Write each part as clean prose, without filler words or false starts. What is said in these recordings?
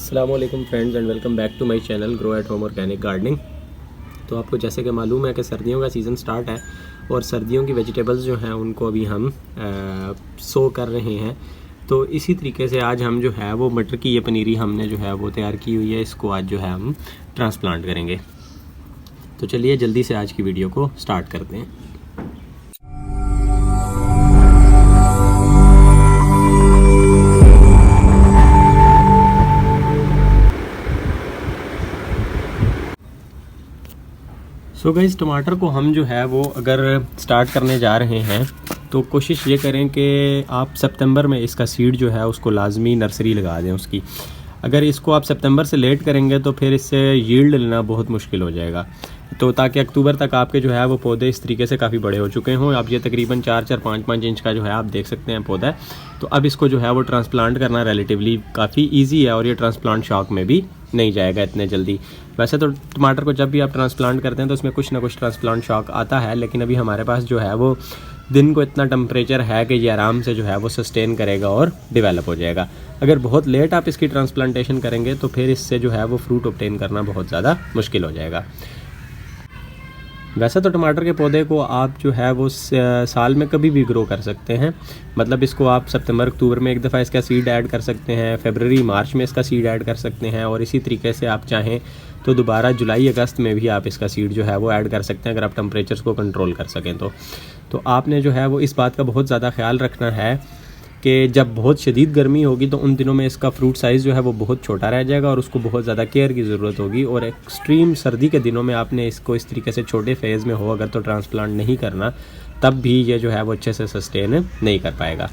अस्सलाम वालेकुम friends and welcome back to my channel grow at home organic gardening. तो आपको जैसे कि मालूम है कि सर्दियों का सीज़न स्टार्ट है और सर्दियों की वेजिटेबल्स जो हैं उनको अभी हम सो कर रहे हैं। तो इसी तरीके से आज हम जो है वो मटर की ये पनीरी हमने जो है वो तैयार की हुई है, इसको आज जो है हम ट्रांसप्लांट करेंगे। तो चलिए जल्दी से आज की वीडियो को स्टार्ट करते हैं। सो गाइस, टमाटर को हम जो है वो अगर स्टार्ट करने जा रहे हैं तो कोशिश ये करें कि आप सितंबर में इसका सीड जो है उसको लाजमी नर्सरी लगा दें उसकी। अगर इसको आप सितंबर से लेट करेंगे तो फिर इससे यील्ड लेना बहुत मुश्किल हो जाएगा। तो ताकि अक्टूबर तक आपके जो है वो पौधे इस तरीके से काफ़ी बड़े हो चुके हों। अब ये तकरीबन 4-4, 5-5 इंच का जो है आप देख सकते हैं पौधा है। तो अब इसको जो है वो ट्रांसप्लांट करना रिलेटिवली काफ़ी ईजी है और ये ट्रांसप्लांट शॉक में भी नहीं जाएगा इतने जल्दी। वैसे तो टमाटर को जब भी आप ट्रांसप्लांट करते हैं तो उसमें कुछ ना कुछ ट्रांसप्लांट शॉक आता है, लेकिन अभी हमारे पास जो है वो दिन को इतना टेम्परेचर है कि ये आराम से जो है वो सस्टेन करेगा और डेवलप हो जाएगा। अगर बहुत लेट आप इसकी ट्रांसप्लांटेशन करेंगे तो फिर इससे जो है वो फ्रूट ऑब्टेन करना बहुत ज़्यादा मुश्किल हो जाएगा। वैसे तो टमाटर के पौधे को आप जो है वो साल में कभी भी ग्रो कर सकते हैं। मतलब इसको आप सितंबर अक्टूबर में एक दफ़ा इसका सीड ऐड कर सकते हैं, फरवरी मार्च में इसका सीड ऐड कर सकते हैं, और इसी तरीके से आप चाहें तो दोबारा जुलाई अगस्त में भी आप इसका सीड जो है वो ऐड कर सकते हैं अगर आप टेम्परेचर्स को कंट्रोल कर सकें तो आपने जो है वो इस बात का बहुत ज़्यादा ख्याल रखना है कि जब बहुत शदीद गर्मी होगी तो उन दिनों में इसका फ्रूट साइज़ जो है वो बहुत छोटा रह जाएगा और उसको बहुत ज़्यादा केयर की ज़रूरत होगी। और एक्सट्रीम सर्दी के दिनों में आपने इसको इस तरीके से छोटे फेज़ में हो अगर तो ट्रांसप्लांट नहीं करना, तब भी ये जो है वो अच्छे से सस्टेन नहीं कर पाएगा।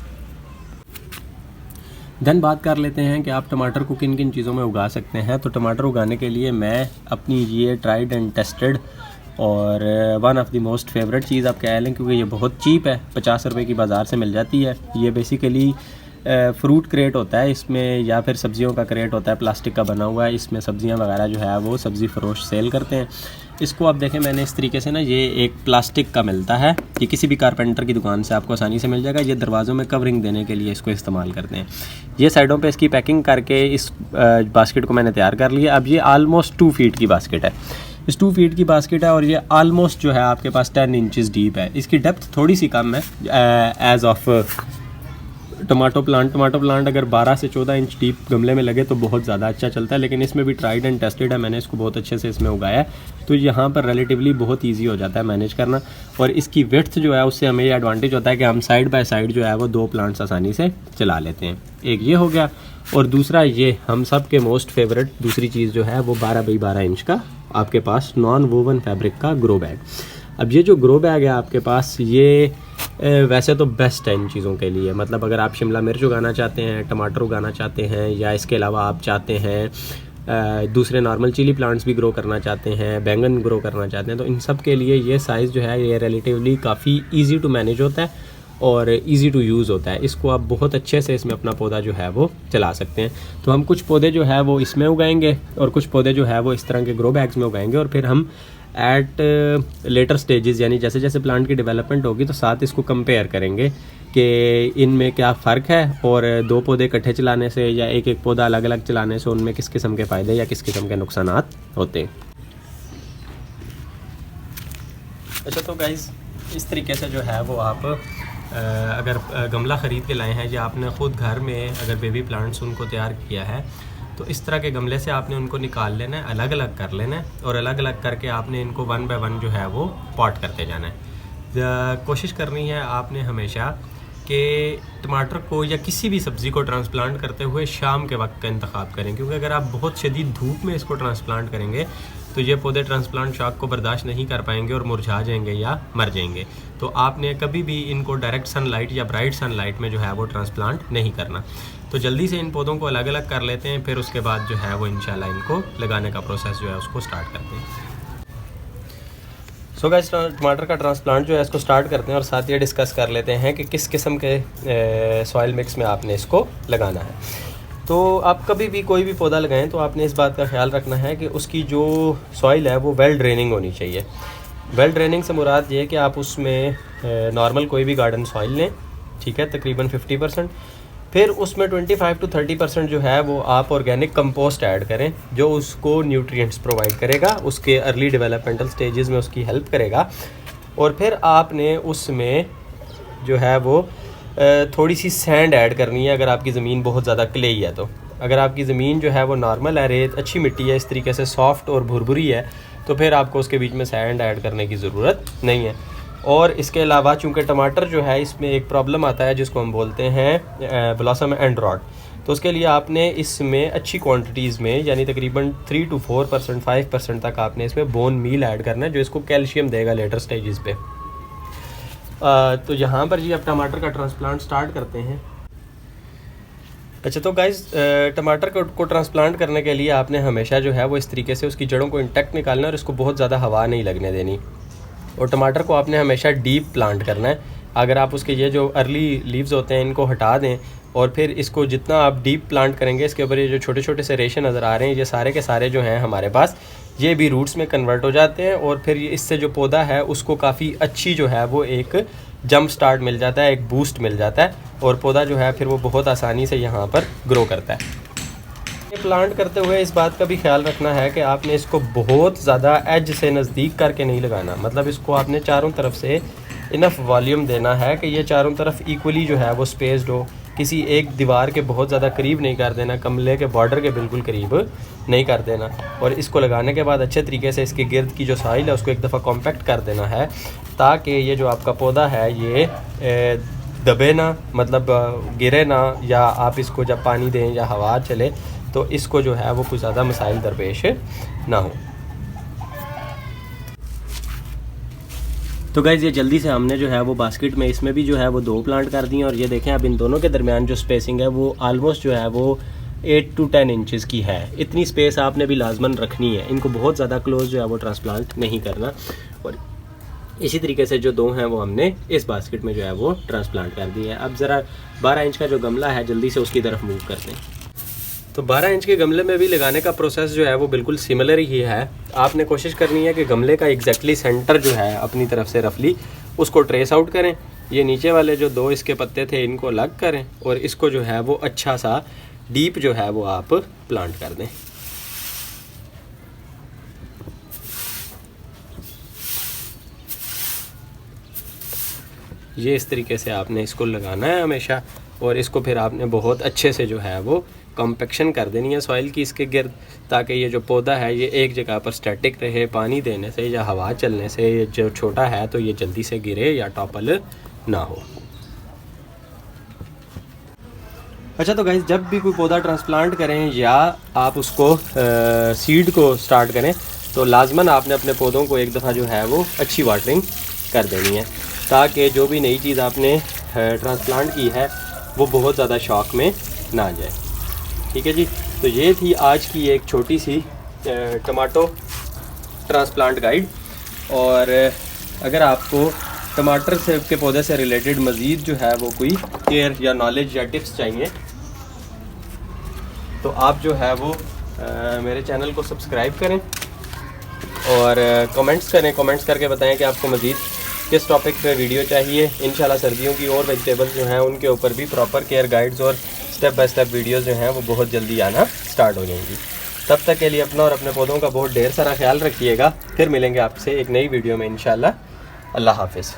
देन बात कर लेते हैं कि आप टमाटर को किन किन चीज़ों में उगा सकते हैं। तो टमाटर उगाने के लिए मैं अपनी ये ट्राइड एंड टेस्टेड और one of the most favourite चीज़ आप कह लें, क्योंकि ये बहुत चीप है, 50 रुपए की बाज़ार से मिल जाती है। ये बेसिकली फ्रूट क्रेट होता है इसमें, या फिर सब्जियों का क्रेट होता है, प्लास्टिक का बना हुआ है। इसमें सब्जियां वगैरह जो है वो सब्ज़ी फरोश सेल करते हैं। इसको आप देखें, मैंने इस तरीके से ना, ये एक प्लास्टिक का मिलता है, ये किसी भी कारपेंटर की दुकान से आपको आसानी से मिल जाएगा। ये दरवाज़ों में कवरिंग देने के लिए इसको इस्तेमाल करते हैं। ये साइडों पे इसकी पैकिंग करके इस बास्केट को मैंने तैयार कर लिया। अब ये आलमोस्ट 2 फीट की बास्केट है, इस 2 फीट की बास्केट है और ये आलमोस्ट जो है आपके पास 10 इंचेस डीप है। इसकी डेप्थ थोड़ी सी कम है एज ऑफ टमाटो प्लांट अगर 12 से 14 इंच डीप गमले में लगे तो बहुत ज़्यादा अच्छा चलता है, लेकिन इसमें भी ट्राइड एंड टेस्टेड है, मैंने इसको बहुत अच्छे से इसमें उगाया है। तो यहाँ पर रिलेटिवली बहुत ईजी हो जाता है मैनेज करना। और इसकी विड्थ जो है उससे हमें ये एडवांटेज होता है कि हम साइड बाय साइड जो है वो 2 प्लांट्स आसानी से चला लेते हैं। एक ये हो गया, और दूसरा ये हम सब के मोस्ट फेवरेट दूसरी चीज़ जो है वो 12 बाई 12 इंच का आपके पास नॉन वोवन फैब्रिक का ग्रो बैग। अब ये जो ग्रो बैग है आपके पास, ये वैसे तो बेस्ट है इन चीज़ों के लिए। मतलब अगर आप शिमला मिर्च उगाना चाहते हैं, टमाटर उगाना चाहते हैं, या इसके अलावा आप चाहते हैं दूसरे नॉर्मल चिली प्लांट्स भी ग्रो करना चाहते हैं, बैंगन ग्रो करना चाहते हैं, तो इन सब के लिए ये साइज़ जो है ये रिलेटिवली काफ़ी ईजी टू मैनेज होता है और इजी टू यूज़ होता है। इसको आप बहुत अच्छे से इसमें अपना पौधा जो है वो चला सकते हैं। तो हम कुछ पौधे जो है वो इसमें उगाएंगे और कुछ पौधे जो है वो इस तरह के ग्रो बैग्स में उगाएंगे, और फिर हम एट लेटर स्टेजेस, यानी जैसे जैसे प्लांट की डेवलपमेंट होगी तो साथ इसको कंपेयर करेंगे कि इनमें क्या फ़र्क है, और 2 पौधे इकट्ठे चलाने से या एक एक पौधा अलग अलग चलाने से उनमें किस किस्म के फ़ायदे या किस किस्म के नुकसानात होते हैं। अच्छा, तो गाइस इस तरीके से जो है वो आप अगर गमला ख़रीद के लाए हैं या आपने ख़ुद घर में अगर बेबी प्लांट्स उनको तैयार किया है, तो इस तरह के गमले से आपने उनको निकाल लेना है, अलग अलग कर लेना है, और अलग अलग करके आपने इनको 1 बाय 1 जो है वो पॉट करते जाना है। कोशिश करनी है आपने हमेशा कि टमाटर को या किसी भी सब्ज़ी को ट्रांसप्लांट करते हुए शाम के वक्त का इंतखाब करें, क्योंकि अगर आप बहुत शदीद धूप में इसको ट्रांसप्लांट करेंगे तो ये पौधे ट्रांसप्लांट शॉक को बर्दाश्त नहीं कर पाएंगे और मुरझा जाएंगे या मर जाएंगे। तो आपने कभी भी इनको डायरेक्ट सनलाइट या ब्राइट सनलाइट में जो है वो ट्रांसप्लांट नहीं करना। तो जल्दी से इन पौधों को अलग अलग कर लेते हैं, फिर उसके बाद जो है वो इंशाल्लाह इनको लगाने का प्रोसेस जो है उसको स्टार्ट करते हैं। सो गाइस, टमाटर का ट्रांसप्लांट जो है इसको स्टार्ट करते हैं और साथ ये डिस्कस कर लेते हैं कि किस किस्म के सॉइल मिक्स में आपने इसको लगाना है। तो आप कभी भी कोई भी पौधा लगाएं तो आपने इस बात का ख्याल रखना है कि उसकी जो सॉइल है वो वेल ड्रेनिंग होनी चाहिए। वेल ड्रेनिंग से मुराद ये है कि आप उसमें नॉर्मल कोई भी गार्डन सॉइल लें, ठीक है, तकरीबन 50%, फिर उसमें 25 to 30% जो है वो आप ऑर्गेनिक कंपोस्ट ऐड करें, जो उसको न्यूट्रिएंट्स प्रोवाइड करेगा, उसके अर्ली डेवलपमेंटल स्टेजेस में उसकी हेल्प करेगा। और फिर आपने उसमें जो है वो थोड़ी सी सैंड ऐड करनी है, अगर आपकी ज़मीन बहुत ज़्यादा क्लेई है तो। अगर आपकी ज़मीन जो है वो नॉर्मल है, रेत अच्छी मिट्टी है, इस तरीके से सॉफ्ट और भुरभुरी है, तो फिर आपको उसके बीच में सैंड ऐड करने की ज़रूरत नहीं है। और इसके अलावा चूँकि टमाटर जो है इसमें एक प्रॉब्लम आता है जिसको हम बोलते हैं ब्लॉसम एंड रॉट, तो उसके लिए आपने इसमें अच्छी क्वांटिटीज़ में यानी तकरीबन 3 to 4%, 5% तक आपने इसमें बोन मील ऐड करना है, जो इसको कैल्शियम देगा लेटर स्टेजेस पे। तो यहाँ पर जी अब टमाटर का ट्रांसप्लांट स्टार्ट करते हैं। अच्छा, तो गाइस टमाटर को ट्रांसप्लांट करने के लिए आपने हमेशा जो है वो इस तरीके से उसकी जड़ों को इंटैक्ट निकालना है और इसको बहुत ज़्यादा हवा नहीं लगने देनी। और टमाटर को आपने हमेशा डीप प्लांट करना है। अगर आप उसके ये जो अर्ली लीव्स होते हैं इनको हटा दें और फिर इसको जितना आप डीप प्लांट करेंगे, इसके ऊपर ये जो छोटे छोटे से रेशे नज़र आ रहे हैं, ये सारे के सारे जो हैं हमारे पास, ये भी रूट्स में कन्वर्ट हो जाते हैं और फिर इससे जो पौधा है उसको काफ़ी अच्छी जो है वो एक जंप स्टार्ट मिल जाता है, एक बूस्ट मिल जाता है और पौधा जो है फिर वो बहुत आसानी से यहाँ पर ग्रो करता है। प्लांट करते हुए इस बात का भी ख्याल रखना है कि आपने इसको बहुत ज़्यादा एज से नज़दीक करके नहीं लगाना, मतलब इसको आपने चारों तरफ से इनफ वॉल्यूम देना है कि ये चारों तरफ इक्वली जो है वो स्पेस्ड हो। किसी एक दीवार के बहुत ज़्यादा करीब नहीं कर देना, गमले के बॉर्डर के बिल्कुल करीब नहीं कर देना। और इसको लगाने के बाद अच्छे तरीके से इसके गिर्द की जो सॉइल है उसको एक दफ़ा कॉम्पैक्ट कर देना है, ताकि ये जो आपका पौधा है ये दबे ना, मतलब गिरे ना, या आप इसको जब पानी दें या हवा चले तो इसको जो है वो कुछ ज़्यादा मसाइल दरपेश ना हो। तो गाइज़ ये जल्दी से हमने जो है वो बास्केट में इसमें भी जो है वो 2 प्लांट कर दिए और ये देखें अब इन दोनों के दरमियान जो स्पेसिंग है वो आलमोस्ट जो है वो 8 to 10 इंचज़ की है। इतनी स्पेस आपने भी लाजमन रखनी है, इनको बहुत ज़्यादा क्लोज जो है वो ट्रांसप्लांट नहीं करना। और इसी तरीके से जो 2 हैं वो हमने इस बास्केट में जो है वो ट्रांसप्लांट कर दिया है। अब ज़रा 12 इंच का जो गमला है जल्दी से उसकी तरफ मूव करते हैं। तो 12 इंच के गमले में भी लगाने का प्रोसेस जो है वो बिल्कुल सिमिलर ही है। आपने कोशिश करनी है कि गमले का एग्जैक्टली सेंटर जो है अपनी तरफ से रफली उसको ट्रेस आउट करें। ये नीचे वाले जो 2 इसके पत्ते थे इनको अलग करें और इसको जो है वो अच्छा सा डीप जो है वो आप प्लांट कर दें। ये इस तरीके से आपने इसको लगाना है हमेशा और इसको फिर आपने बहुत अच्छे से जो है वो कॉम्पैक्शन कर देनी है सॉइल की इसके गिर्द, ताकि ये जो पौधा है ये एक जगह पर स्टैटिक रहे। पानी देने से या हवा चलने से ये जो छोटा है तो ये जल्दी से गिरे या टॉपल ना हो। अच्छा, तो गाइस जब भी कोई पौधा ट्रांसप्लांट करें या आप उसको सीड को स्टार्ट करें तो लाजमन आपने अपने पौधों को एक दफ़ा जो है वो अच्छी वाटरिंग कर देनी है, ताकि जो भी नई चीज़ आपने ट्रांसप्लांट की है वो बहुत ज़्यादा शॉक में ना आ जाए। ठीक है जी, तो ये थी आज की एक छोटी सी टमाटो ट्रांसप्लांट गाइड। और अगर आपको टमाटर से के पौधे से रिलेटेड मज़ीद जो है वो कोई केयर या नॉलेज या टिप्स चाहिए तो आप जो है वो मेरे चैनल को सब्सक्राइब करें और कमेंट्स करें, कमेंट्स करके बताएं कि आपको मज़ीद किस टॉपिक पे वीडियो चाहिए। इंशाल्लाह सर्दियों की और वेजिटेबल्स जो हैं उनके ऊपर भी प्रॉपर केयर गाइड्स और स्टेप बाय स्टेप वीडियोस जो हैं वो बहुत जल्दी आना स्टार्ट हो जाएंगी। तब तक के लिए अपना और अपने पौधों का बहुत ढेर सारा ख्याल रखिएगा। फिर मिलेंगे आपसे एक नई वीडियो में इंशाल्लाह। अल्लाह हाफिज़।